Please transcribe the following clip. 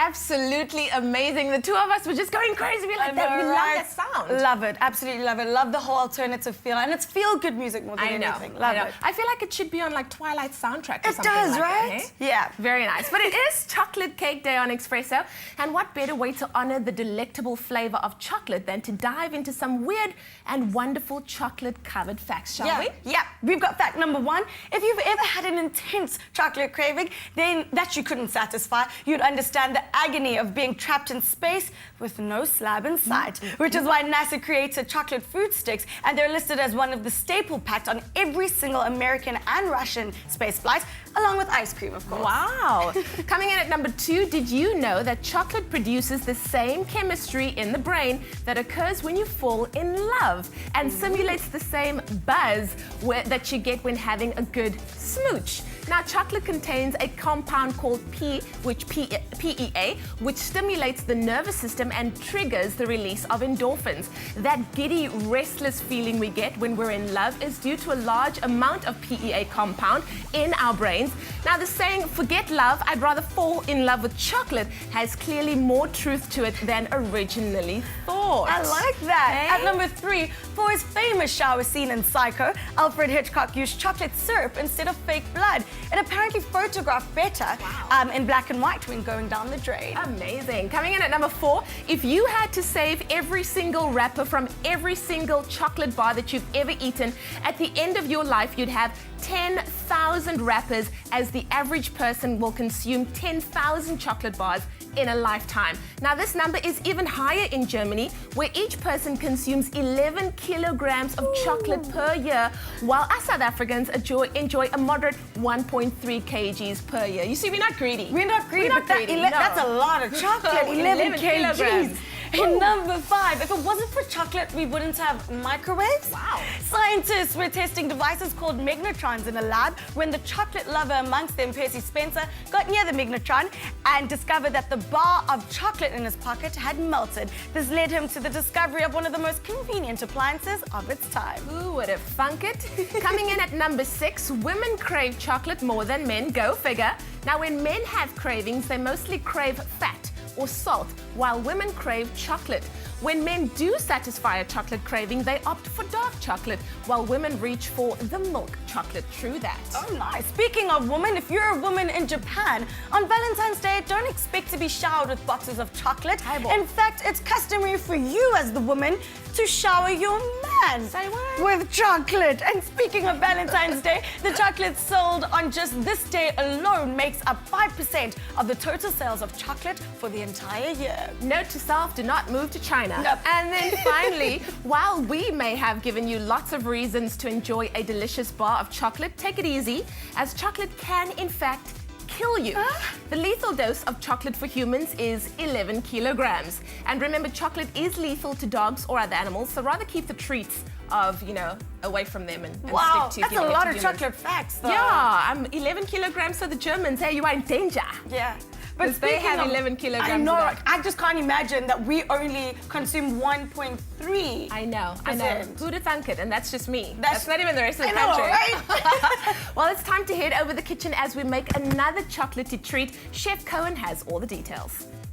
absolutely amazing. The two of us were just going crazy. We love that sound. Love it, absolutely love it. Love the whole alternative feel, and it's feel-good music more than anything. Love it. I feel like it should be on like Twilight soundtrack or it something does, like right? that, hey? Yeah. Very nice. But it is Chocolate Cake Day on Expresso, and what better way to honor the delectable flavor of chocolate than to dive into some weird and wonderful chocolate-covered facts, shall we? Yeah, we've got fact number one. If you've ever had an intense chocolate craving, then that you couldn't satisfy, you'd understand the agony of being trapped in space with no slab in sight, which is why NASA created chocolate fruit sticks, and they're listed as one of the staple packs on every single American and Russian space flight, along with ice cream, of course. Wow. Coming in at number two, did you know that chocolate produces the same chemistry in the brain that occurs when you fall in love and simulates the same buzz that you get when having a good smooch? Now, chocolate contains a compound called PEA, which stimulates the nervous system and triggers the release of endorphins. That giddy, restless feeling we get when we're in love is due to a large amount of PEA compound in our brains. Now, the saying, forget love, I'd rather fall in love with chocolate, has clearly more truth to it than originally thought. I like that. Hey? At number three, for his famous shower scene in Psycho, Alfred Hitchcock used chocolate syrup instead of fake blood. It apparently photographed better in black and white when going down the drain. Amazing. Coming in at number four, if you had to save every single wrapper from every single chocolate bar that you've ever eaten, at the end of your life, you'd have 10,000 wrappers, as the average person will consume 10,000 chocolate bars in a lifetime. Now, this number is even higher in Germany, where each person consumes 11 kilograms of chocolate per year, while us South Africans enjoy a moderate 1.3 kgs per year. You see, we're not greedy. We're not greedy, but that's a lot of chocolate, 11 kgs. And number five, if it wasn't for chocolate, we wouldn't have microwaves. Wow. Scientists were testing devices called magnetrons in a lab when the chocolate lover amongst them, Percy Spencer, got near the magnetron and discovered that the bar of chocolate in his pocket had melted. This led him to the discovery of one of the most convenient appliances of its time. Who would have thunk it? Coming in at number six, women crave chocolate more than men. Go figure. Now, when men have cravings, they mostly crave fat or salt, while women crave chocolate. When men do satisfy a chocolate craving, they opt for dark chocolate, while women reach for the milk chocolate. True that. Oh, nice. Speaking of women, if you're a woman in Japan, on Valentine's Day, don't expect to be showered with boxes of chocolate. In fact, it's customary for you as the woman to shower your man with chocolate. And speaking of Valentine's Day, the chocolate sold on just this day alone makes up 5% of the total sales of chocolate for the entire year. Note to self, do not move to China. Nope. And then finally, while we may have given you lots of reasons to enjoy a delicious bar of chocolate, take it easy, as chocolate can in fact kill you. The lethal dose of chocolate for humans is 11 kilograms. And remember, chocolate is lethal to dogs or other animals, so rather keep the treats away from them and wow, stick to that's a lot of chocolate facts, though. Yeah, 11 kilograms for the Germans. Hey, you are in danger. Yeah. But they have 11 kilograms. I know. I just can't imagine that we only consume 1.3. I know. Who'd have thunk it? And that's just me. That's not even the rest of the I know, country. Right? Well, it's time to head over the kitchen as we make another chocolatey treat. Chef Cohen has all the details.